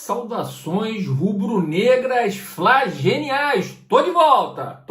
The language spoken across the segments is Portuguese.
Saudações rubro-negras flageniais. Tô de volta,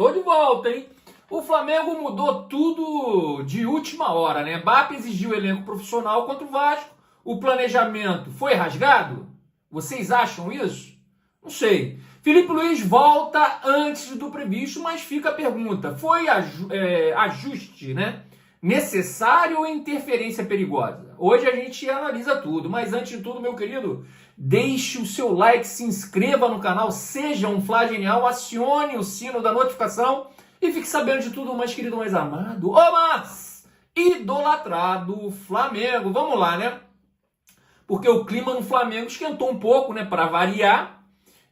hein? O Flamengo mudou tudo de última hora, né? BAP exigiu elenco profissional contra o Vasco. O planejamento foi rasgado? Vocês acham isso? Não sei. Felipe Luiz volta antes do previsto, mas fica a pergunta: foi ajuste, né? Necessário ou interferência perigosa? Hoje a gente analisa tudo, mas antes de tudo, meu querido, deixe o seu like, se inscreva no canal, seja um flagenial, acione o sino da notificação e fique sabendo de tudo, mais querido, mais amado, mas idolatrado Flamengo. Vamos lá, né? Porque o clima no Flamengo esquentou um pouco, né, para variar,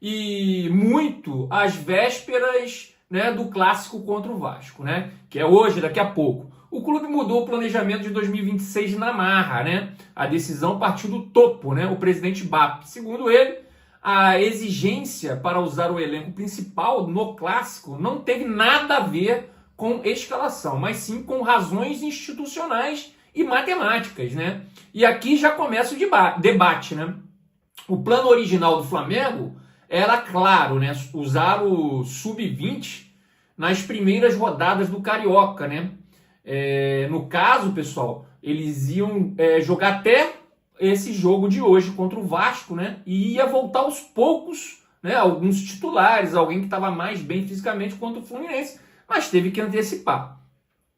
e muito às vésperas, né, do clássico contra o Vasco, né, que é hoje, daqui a pouco. O clube mudou o planejamento de 2026 na marra, né? A decisão partiu do topo, né? O presidente BAP. Segundo ele, a exigência para usar o elenco principal no clássico não teve nada a ver com escalação, mas sim com razões institucionais e matemáticas, né? E aqui já começa o debate, né? O plano original do Flamengo era, claro, né, usar o sub-20 nas primeiras rodadas do Carioca, né? No caso, pessoal, eles iam jogar até esse jogo de hoje contra o Vasco, né? E ia voltar aos poucos, né? Alguns titulares, alguém que estava mais bem fisicamente quanto o Fluminense, mas teve que antecipar.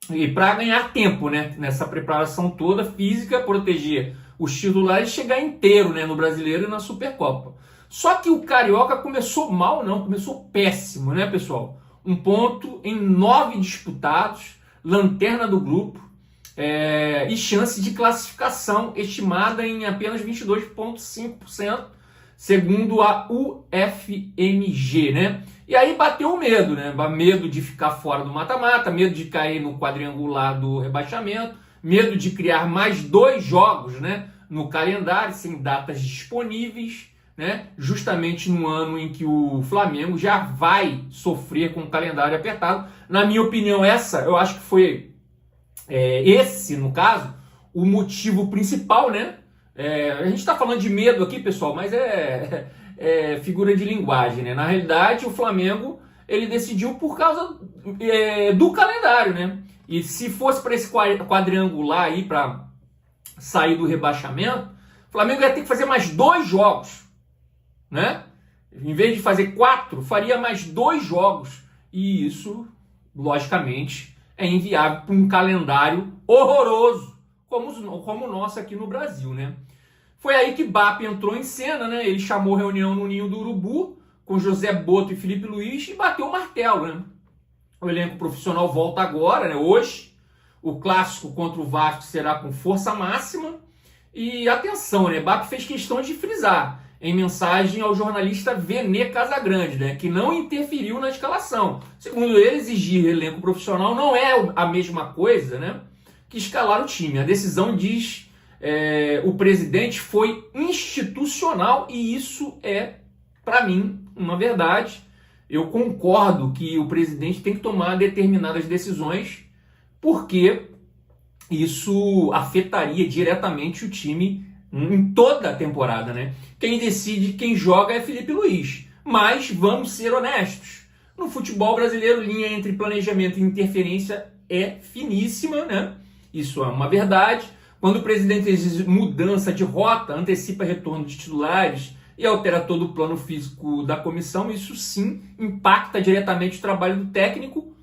E para ganhar tempo, né? Nessa preparação toda física, proteger os titulares e chegar inteiro, né? No Brasileiro e na Supercopa. Só que o Carioca começou mal, não, começou péssimo, né, pessoal? 1 ponto em 9 disputados, lanterna do grupo, e chance de classificação estimada em apenas 22,5%, segundo a UFMG, né? E aí bateu o medo, né? Medo de ficar fora do mata-mata, medo de cair no quadrangular do rebaixamento, medo de criar mais 2 jogos, né, no calendário, sem datas disponíveis, né? Justamente no ano em que o Flamengo já vai sofrer com o calendário apertado. Na minha opinião, eu acho que foi esse, no caso, o motivo principal, né? A gente está falando de medo aqui, pessoal, mas é figura de linguagem, né? Na realidade, o Flamengo ele decidiu por causa do calendário, né? E se fosse para esse quadrangular aí, para sair do rebaixamento, o Flamengo ia ter que fazer mais 2 jogos, né? Em vez de fazer 4, faria mais 2 jogos. E isso, logicamente, é inviável para um calendário horroroso, como o nosso aqui no Brasil, né? Foi aí que BAP entrou em cena, né? Ele chamou reunião no Ninho do Urubu, com José Boto e Felipe Luiz, e bateu o martelo, né? O elenco profissional volta agora, né? Hoje. O clássico contra o Vasco será com força máxima. E atenção, né? BAP fez questão de frisar em mensagem ao jornalista Vene Casagrande, né, que não interferiu na escalação. Segundo ele, exigir elenco profissional não é a mesma coisa, né, que escalar o time. A decisão, diz o presidente, foi institucional e isso é, para mim, uma verdade. Eu concordo que o presidente tem que tomar determinadas decisões porque isso afetaria diretamente o time em toda a temporada, né? Quem decide quem joga é Felipe Luiz. Mas vamos ser honestos. No futebol brasileiro, linha entre planejamento e interferência é finíssima, né? Isso é uma verdade. Quando o presidente exige mudança de rota, antecipa retorno de titulares e altera todo o plano físico da comissão, isso sim impacta diretamente o trabalho do técnico.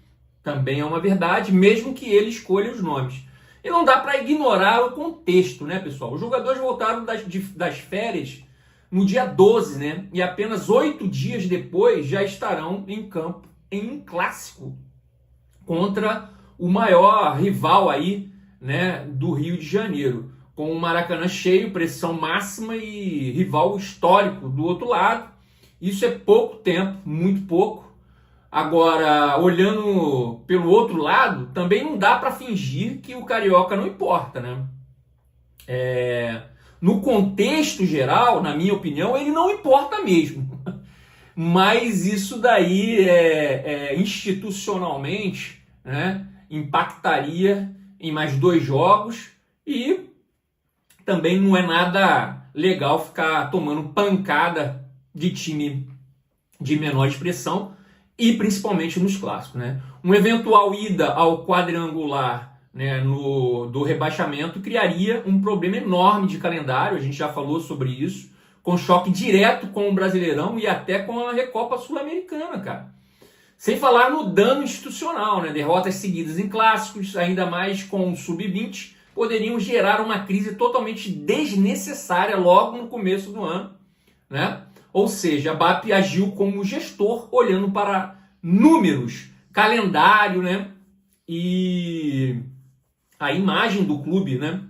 Também é uma verdade, mesmo que ele escolha os nomes. E não dá para ignorar o contexto, né, pessoal? Os jogadores voltaram das férias no dia 12, né? E apenas 8 dias depois já estarão em campo em um clássico contra o maior rival aí, né, do Rio de Janeiro. Com o Maracanã cheio, pressão máxima e rival histórico do outro lado. Isso é pouco tempo, muito pouco. Agora, olhando pelo outro lado, também não dá para fingir que o Carioca não importa, né? No contexto geral, na minha opinião, ele não importa mesmo. Mas isso daí, institucionalmente, né, impactaria em mais 2 jogos e também não é nada legal ficar tomando pancada de time de menor expressão e principalmente nos clássicos, né? Uma eventual ida ao quadrangular, né, do rebaixamento criaria um problema enorme de calendário, a gente já falou sobre isso, com choque direto com o Brasileirão e até com a Recopa Sul-Americana, cara. Sem falar no dano institucional, né? Derrotas seguidas em clássicos, ainda mais com o Sub-20, poderiam gerar uma crise totalmente desnecessária logo no começo do ano, né? Ou seja, a BAP agiu como gestor, olhando para números, calendário, né? E a imagem do clube, né?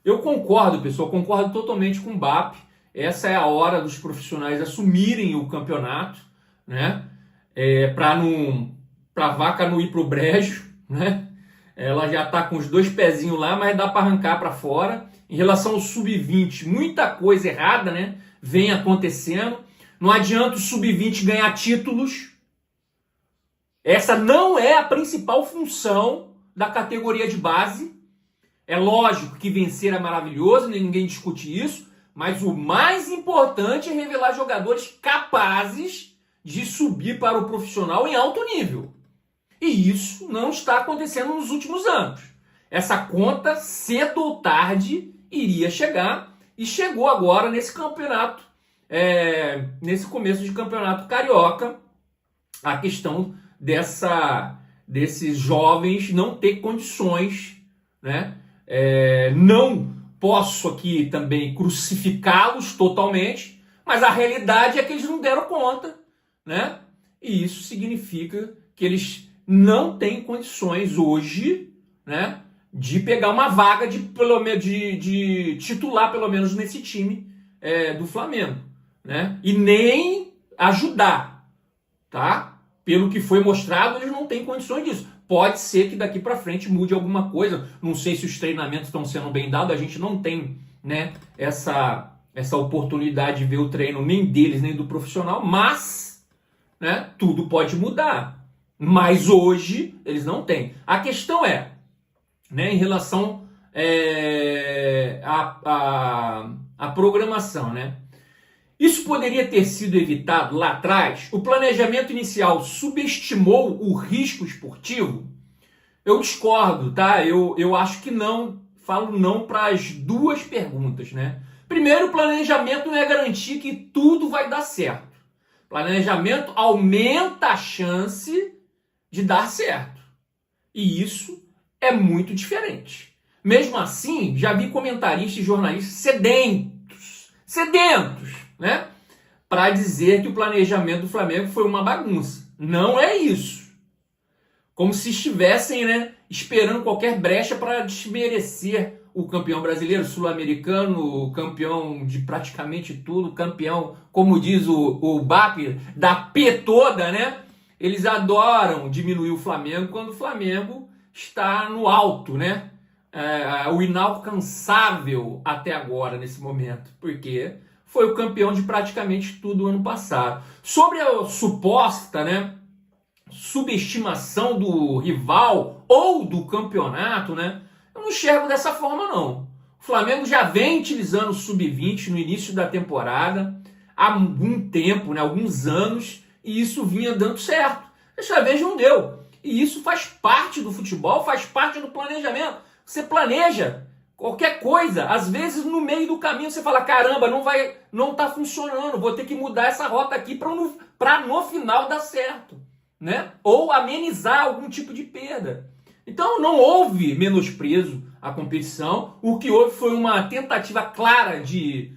Eu concordo, pessoal, concordo totalmente com o BAP. Essa é a hora dos profissionais assumirem o campeonato, né? Para a vaca não ir pro brejo, né? Ela já está com os dois pezinhos lá, mas dá para arrancar para fora. Em relação ao Sub-20, muita coisa errada, né, vem acontecendo. Não adianta o Sub-20 ganhar títulos. Essa não é a principal função da categoria de base. É lógico que vencer é maravilhoso, ninguém discute isso, mas o mais importante é revelar jogadores capazes de subir para o profissional em alto nível. E isso não está acontecendo nos últimos anos. Essa conta, cedo ou tarde, iria chegar e chegou agora nesse campeonato, nesse começo de campeonato carioca, a questão desses jovens não ter condições, né? Não posso aqui também crucificá-los totalmente, mas a realidade é que eles não deram conta, né? E isso significa que eles não têm condições hoje, né, de pegar uma vaga de titular, pelo menos nesse time do Flamengo, né? E nem ajudar, tá? Pelo que foi mostrado, eles não têm condições disso. Pode ser que daqui para frente mude alguma coisa. Não sei se os treinamentos estão sendo bem dados. A gente não tem, né, essa oportunidade de ver o treino nem deles, nem do profissional. Mas, né, tudo pode mudar. Mas hoje eles não têm. A questão é, né, em relação à programação, né? Isso poderia ter sido evitado lá atrás? O planejamento inicial subestimou o risco esportivo? Eu discordo, tá? Eu acho que não. Falo não para as duas perguntas, né? Primeiro, o planejamento não é garantir que tudo vai dar certo. Planejamento aumenta a chance de dar certo. E isso é muito diferente. Mesmo assim, já vi comentaristas e jornalistas sedentos, né, para dizer que o planejamento do Flamengo foi uma bagunça. Não é isso. Como se estivessem, né, esperando qualquer brecha para desmerecer o campeão brasileiro, sul-americano, campeão de praticamente tudo, campeão, como diz o BAP, da P toda, né? Eles adoram diminuir o Flamengo quando o Flamengo está no alto, né? O inalcançável até agora, nesse momento. Porque foi o campeão de praticamente tudo ano passado. Sobre a suposta, né, subestimação do rival ou do campeonato, né? Eu não enxergo dessa forma, não. O Flamengo já vem utilizando o Sub-20 no início da temporada há algum tempo, né, alguns anos, e isso vinha dando certo. Dessa vez não deu. E isso faz parte do futebol, faz parte do planejamento. Você planeja qualquer coisa, às vezes no meio do caminho você fala, caramba, não tá funcionando, vou ter que mudar essa rota aqui para no final dar certo, né? Ou amenizar algum tipo de perda. Então não houve menosprezo à competição, o que houve foi uma tentativa clara de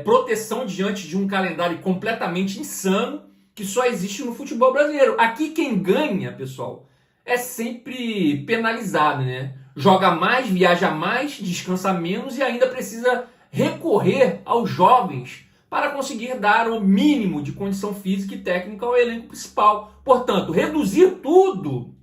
proteção diante de um calendário completamente insano que só existe no futebol brasileiro. Aqui quem ganha, pessoal, é sempre penalizado, né? Joga mais, viaja mais, descansa menos e ainda precisa recorrer aos jovens para conseguir dar o mínimo de condição física e técnica ao elenco principal. Portanto, reduzir tudo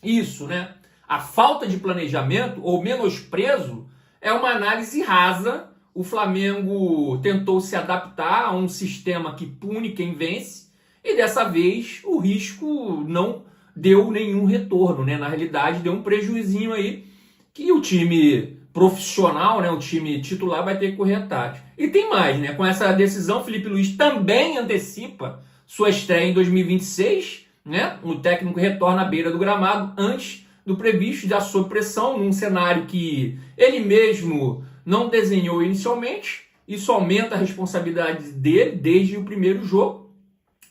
isso, né? A falta de planejamento ou menosprezo é uma análise rasa. O Flamengo tentou se adaptar a um sistema que pune quem vence e dessa vez o risco não deu nenhum retorno, né? Na realidade deu um prejuízinho aí que o time profissional, né, o time titular vai ter que correr atrás. E tem mais, né? Com essa decisão, Felipe Luiz também antecipa sua estreia em 2026, né? O técnico retorna à beira do gramado antes do previsto, já sob pressão, num cenário que ele mesmo não desenhou inicialmente. Isso aumenta a responsabilidade dele desde o primeiro jogo.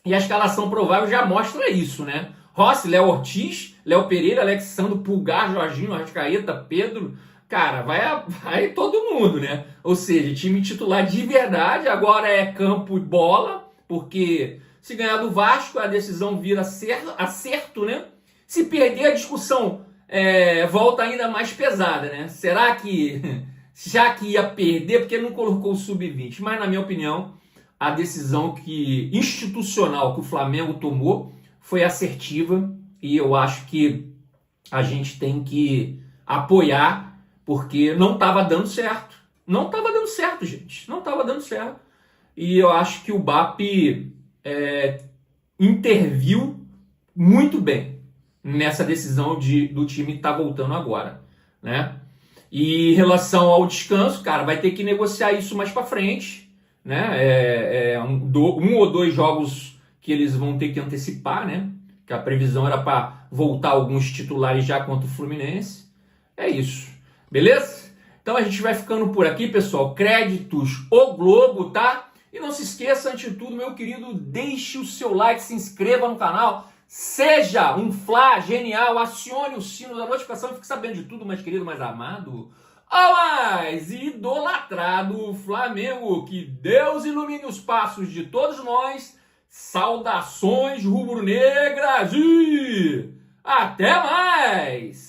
E a escalação provável já mostra isso, né? Rossi, Léo Ortiz, Léo Pereira, Alexandre, Pulgar, Jorginho, Arrascaeta, Pedro. Cara, vai todo mundo, né? Ou seja, time titular de verdade, agora é campo e bola, porque se ganhar do Vasco, a decisão vira acerto, né? Se perder, a discussão volta ainda mais pesada, né? Será que, já que ia perder, porque não colocou o sub-20? Mas, na minha opinião, a decisão institucional que o Flamengo tomou foi assertiva e eu acho que a gente tem que apoiar, porque não estava dando certo. Não estava dando certo, gente. Não estava dando certo. E eu acho que o BAP interviu muito bem nessa decisão do time estar voltando agora, né? E em relação ao descanso, cara, vai ter que negociar isso mais para frente, né? Um ou dois jogos que eles vão ter que antecipar, né? Que a previsão era para voltar alguns titulares já contra o Fluminense. É isso. Beleza? Então a gente vai ficando por aqui, pessoal. Créditos O Globo, tá? E não se esqueça, antes de tudo, meu querido, deixe o seu like, se inscreva no canal, seja um Fla genial, acione o sino da notificação e fique sabendo de tudo, mais querido, mais amado, ou mais idolatrado Flamengo. Que Deus ilumine os passos de todos nós. Saudações rubro-negras e até mais!